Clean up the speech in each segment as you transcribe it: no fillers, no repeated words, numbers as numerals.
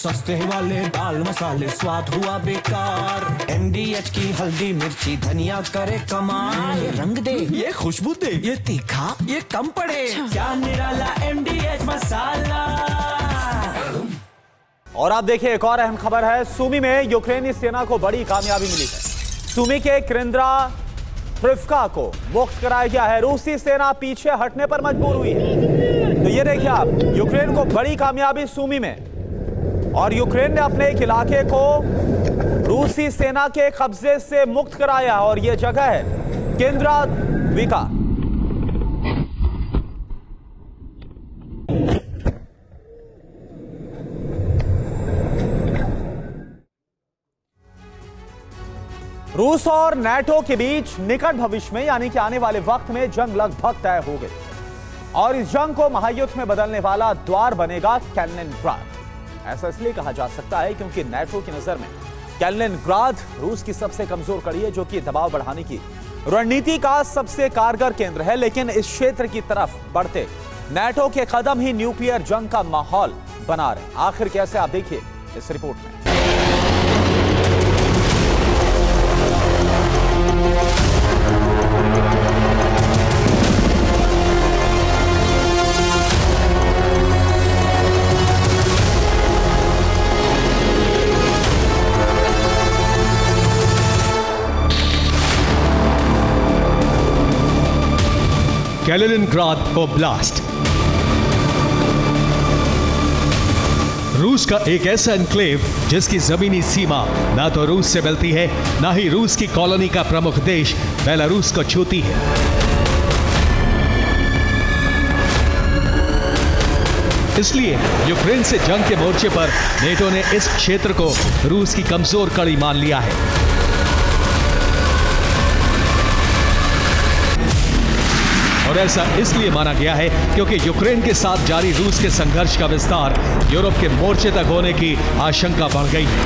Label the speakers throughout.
Speaker 1: सस्ते वाले दाल मसाले स्वाद हुआ बेकार। MDH की हल्दी मिर्ची धनिया करे कमाल।
Speaker 2: ये रंग दे,
Speaker 1: ये खुशबू दे,
Speaker 2: ये तीखा,
Speaker 1: ये कम पड़े। क्या निराला MDH मसाला।
Speaker 3: और आप देखिए एक और अहम खबर है। सूमी में यूक्रेनी सेना को बड़ी कामयाबी मिली है। सूमी के क्रिंद्रा ट्रिफ्का को मुक्त कराया गया है। रूसी सेना पीछे हटने पर मजबूर हुई है। तो ये देखिए आप, यूक्रेन को बड़ी कामयाबी सूमी में, और यूक्रेन ने अपने एक इलाके को रूसी सेना के कब्जे से मुक्त कराया, और यह जगह है केंद्राविका। रूस और नाटो के बीच निकट भविष्य में यानी कि आने वाले वक्त में जंग लगभग तय हो गई, और इस जंग को महायुद्ध में बदलने वाला द्वार बनेगा कैलिनिनग्राड। ऐसा इसलिए कहा जा सकता है क्योंकि नाटो की नजर में कैलिनिनग्राड रूस की सबसे कमजोर कड़ी है, जो कि दबाव बढ़ाने की रणनीति का सबसे कारगर केंद्र है। लेकिन इस क्षेत्र की तरफ बढ़ते नाटो के कदम ही न्यूक्लियर जंग का माहौल बना रहे। आखिर कैसे, आप देखिए इस रिपोर्ट में।
Speaker 4: कैलिनिनग्राड ओब्लास्ट रूस का एक ऐसा एन्क्लेव जिसकी जमीनी सीमा ना तो रूस से मिलती है, ना ही रूस की कॉलोनी का प्रमुख देश बेलारूस को छूती है। इसलिए यूक्रेन से जंग के मोर्चे पर नेटो ने इस क्षेत्र को रूस की कमजोर कड़ी मान लिया है। और ऐसा इसलिए माना गया है क्योंकि यूक्रेन के साथ जारी रूस के संघर्ष का विस्तार यूरोप के मोर्चे तक होने की आशंका बढ़ गई है।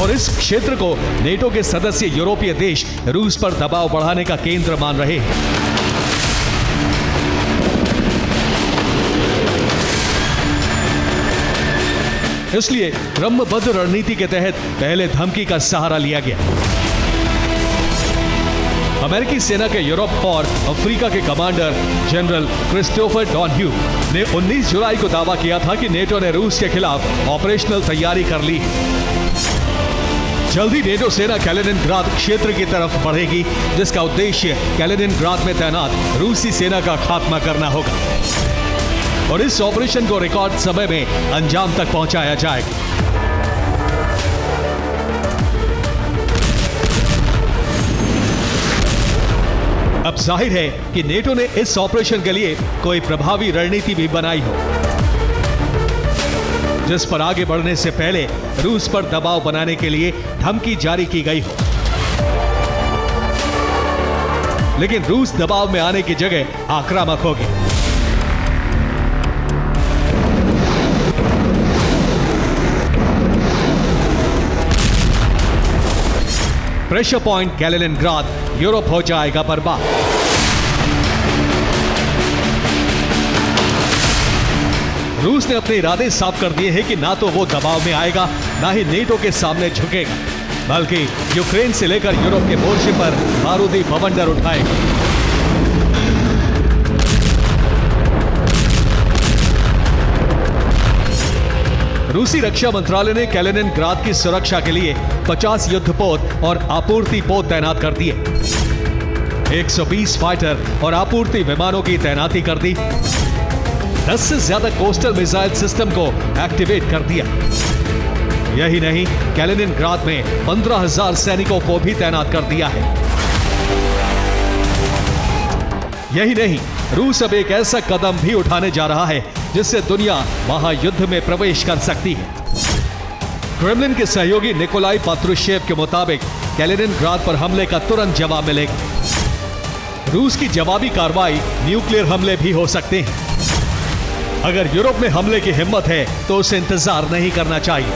Speaker 4: और इस क्षेत्र को नेटो के सदस्य यूरोपीय देश रूस पर दबाव बढ़ाने का केंद्र मान रहे हैं। इसलिए क्रमबद्ध रणनीति के तहत पहले धमकी का सहारा लिया गया। अमेरिकी सेना के यूरोप और अफ्रीका के कमांडर जनरल क्रिस्टोफर डॉनह्यू ने 19 जुलाई को दावा किया था कि नेटो ने रूस के खिलाफ ऑपरेशनल तैयारी कर ली। जल्दी नेटो सेना कैलिनिनग्राड क्षेत्र की तरफ बढ़ेगी, जिसका उद्देश्य कैलिनिनग्राड में तैनात रूसी सेना का खात्मा करना होगा, और इस ऑपरेशन को रिकॉर्ड समय में अंजाम तक पहुंचाया जाएगा। अब जाहिर है कि नेटो ने इस ऑपरेशन के लिए कोई प्रभावी रणनीति भी बनाई हो, जिस पर आगे बढ़ने से पहले रूस पर दबाव बनाने के लिए धमकी जारी की गई हो। लेकिन रूस दबाव में आने की जगह आक्रामक होगी। प्रेशर पॉइंट कैलिनिनग्राड, यूरोप हो जाएगा बर्बाद। रूस ने अपने इरादे साफ कर दिए हैं कि ना तो वो दबाव में आएगा, ना ही नेटो के सामने झुकेगा, बल्कि यूक्रेन से लेकर यूरोप के मोर्चे पर बारूदी बवंडर उठाएगा। रूसी रक्षा मंत्रालय ने कैलिनिनग्राड की सुरक्षा के लिए 50 युद्धपोत और आपूर्ति पोत तैनात कर दिए। 120 फाइटर और आपूर्ति विमानों की तैनाती कर दी। 10 से ज्यादा कोस्टल मिसाइल सिस्टम को एक्टिवेट कर दिया। यही नहीं, कैलिनिनग्राड में 15,000 सैनिकों को भी तैनात कर दिया है। यही नहीं, रूस अब एक ऐसा कदम भी उठाने जा रहा है जिससे दुनिया महायुद्ध में प्रवेश कर सकती है। क्रेमलिन के सहयोगी निकोलाई पात्रुशेव के मुताबिक कैलिनिनग्राड पर हमले का तुरंत जवाब मिलेगा। रूस की जवाबी कार्रवाई न्यूक्लियर हमले भी हो सकते हैं। अगर यूरोप में हमले की हिम्मत है तो उसे इंतजार नहीं करना चाहिए।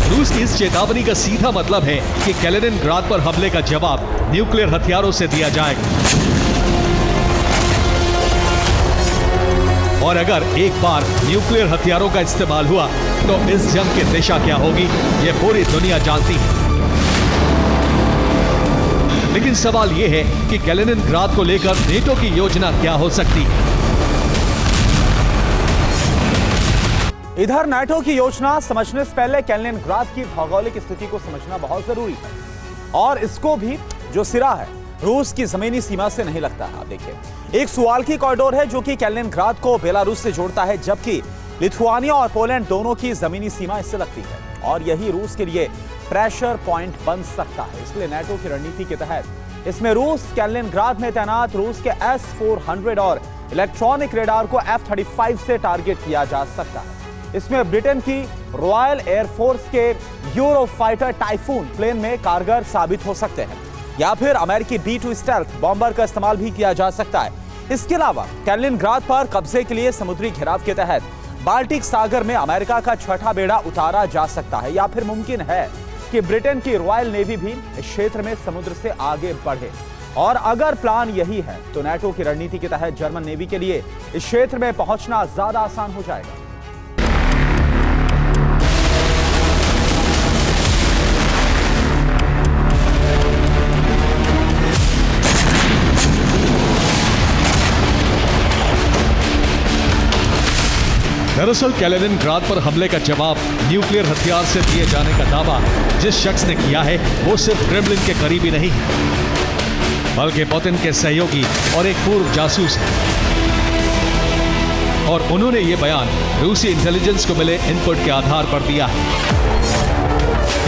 Speaker 4: रूस की इस चेतावनी का सीधा मतलब है कि कैलिनिनग्राड पर हमले का जवाब न्यूक्लियर हथियारों से दिया जाएगा। और अगर एक बार न्यूक्लियर हथियारों का इस्तेमाल हुआ तो इस जंग की दिशा क्या होगी, यह पूरी दुनिया जानती है। लेकिन सवाल यह है कि कैलिनिनग्राड को लेकर नेटो की योजना क्या हो सकती है।
Speaker 3: इधर नाटो की योजना समझने से पहले कैलिनिनग्राड की भौगोलिक स्थिति को समझना बहुत जरूरी है, और इसको भी जो सिरा है रूस की जमीनी सीमा से नहीं लगता है। आप देखिए, एक सुवाल्की कॉरिडोर है जो कि कैलिनिनग्राड को बेलारूस से जोड़ता है, जबकि लिथुआनिया और पोलैंड दोनों की जमीनी सीमा इससे लगती है, और यही रूस के लिए प्रेशर पॉइंट बन सकता है। इसलिए नाटो की रणनीति के तहत इसमें रूस कैलिनिनग्राड में तैनात रूस के S-400 और इलेक्ट्रॉनिक रेडार को F-35 से टारगेट किया जा सकता है। इसमें ब्रिटेन की रॉयल एयरफोर्स के यूरोफाइटर टाइफून प्लेन में कारगर साबित हो सकते हैं, या फिर अमेरिकी B-2 स्टेल्थ बॉम्बर का इस्तेमाल भी किया जा सकता है। इसके अलावा कैलिनिनग्राड पर कब्जे के लिए समुद्री घेराव के तहत बाल्टिक सागर में अमेरिका का छठा बेड़ा उतारा जा सकता है, या फिर मुमकिन है कि ब्रिटेन की रॉयल नेवी भी इस क्षेत्र में समुद्र से आगे बढ़े। और अगर प्लान यही है तो नाटो की रणनीति के तहत जर्मन नेवी के लिए इस क्षेत्र में पहुंचना ज्यादा आसान हो जाएगा।
Speaker 4: दरअसल कैलिनिनग्राड पर हमले का जवाब न्यूक्लियर हथियार से दिए जाने का दावा जिस शख्स ने किया है वो सिर्फ क्रेमलिन के करीबी नहीं बल्कि पुतिन के सहयोगी और एक पूर्व जासूस है। और उन्होंने ये बयान रूसी इंटेलिजेंस को मिले इनपुट के आधार पर दिया है।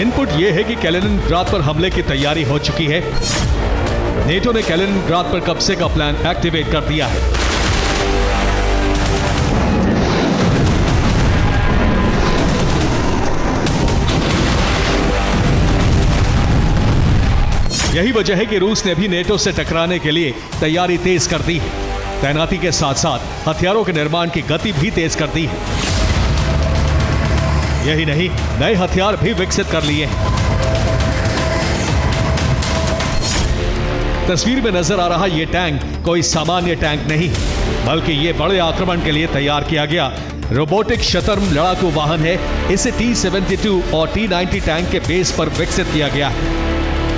Speaker 4: इनपुट ये है कि कैलिनिनग्राड पर हमले की तैयारी हो चुकी है। नेटो ने कैलिनिनग्राड पर कब्जे का प्लान एक्टिवेट कर दिया है। यही वजह है कि रूस ने भी नेटो से टकराने के लिए तैयारी तेज कर दी है। तैनाती के साथ साथ हथियारों के निर्माण की गति भी तेज कर दी है। यही नहीं, नए हथियार भी विकसित कर लिए हैं। तस्वीर में नजर आ रहा यह टैंक कोई सामान्य टैंक नहीं, बल्कि यह बड़े आक्रमण के लिए तैयार किया गया रोबोटिक शतर्म लड़ाकू वाहन है। इसे T-72 और T-90 टैंक के बेस पर विकसित किया गया है।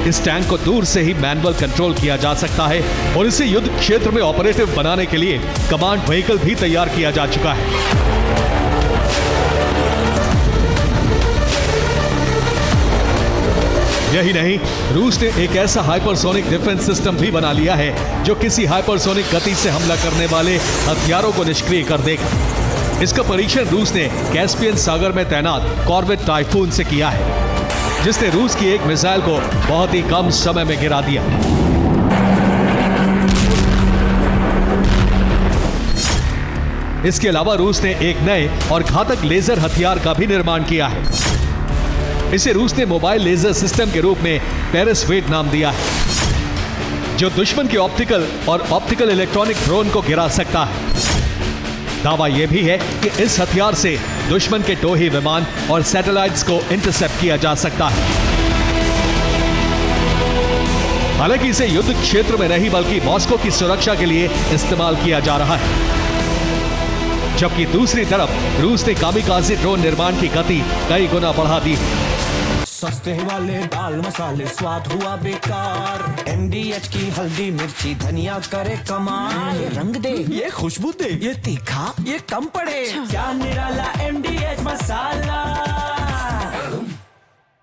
Speaker 4: इस टैंक को दूर से ही मैनुअल कंट्रोल किया जा सकता है और इसे युद्ध क्षेत्र में ऑपरेटिव बनाने के लिए कमांड व्हीकल भी तैयार किया जा चुका है। यही नहीं, रूस ने एक ऐसा हाइपरसोनिक डिफेंस सिस्टम भी बना लिया है जो किसी हाइपरसोनिक गति से हमला करने वाले हथियारों को निष्क्रिय कर देगा। इसका परीक्षण रूस ने कैस्पियन सागर में तैनात कॉर्वेट टाइफून से किया है, जिसने रूस की एक मिसाइल को बहुत ही कम समय में गिरा दिया। इसके अलावा रूस ने एक नए और घातक लेजर हथियार का भी निर्माण किया है। इसे रूस ने मोबाइल लेजर सिस्टम के रूप में पेरिसवेट नाम दिया है, जो दुश्मन के ऑप्टिकल इलेक्ट्रॉनिक ड्रोन को गिरा सकता है। दावा यह भी है कि इस हथियार से दुश्मन के टोही विमान और सैटेलाइट्स को इंटरसेप्ट किया जा सकता है। हालांकि इसे युद्ध क्षेत्र में नहीं बल्कि मॉस्को की सुरक्षा के लिए इस्तेमाल किया जा रहा है। जबकि दूसरी तरफ रूस ने कामिकाज़े ड्रोन निर्माण की गति कई गुना बढ़ा दी।
Speaker 1: सस्ते वाले दाल मसाले स्वाद हुआ बेकार, MDH की हल्दी मिर्ची धनिया करे कमाल। ये रंग दे, ये खुशबू दे, ये तीखा, ये कम पड़े, क्या निराला MDH मसाला।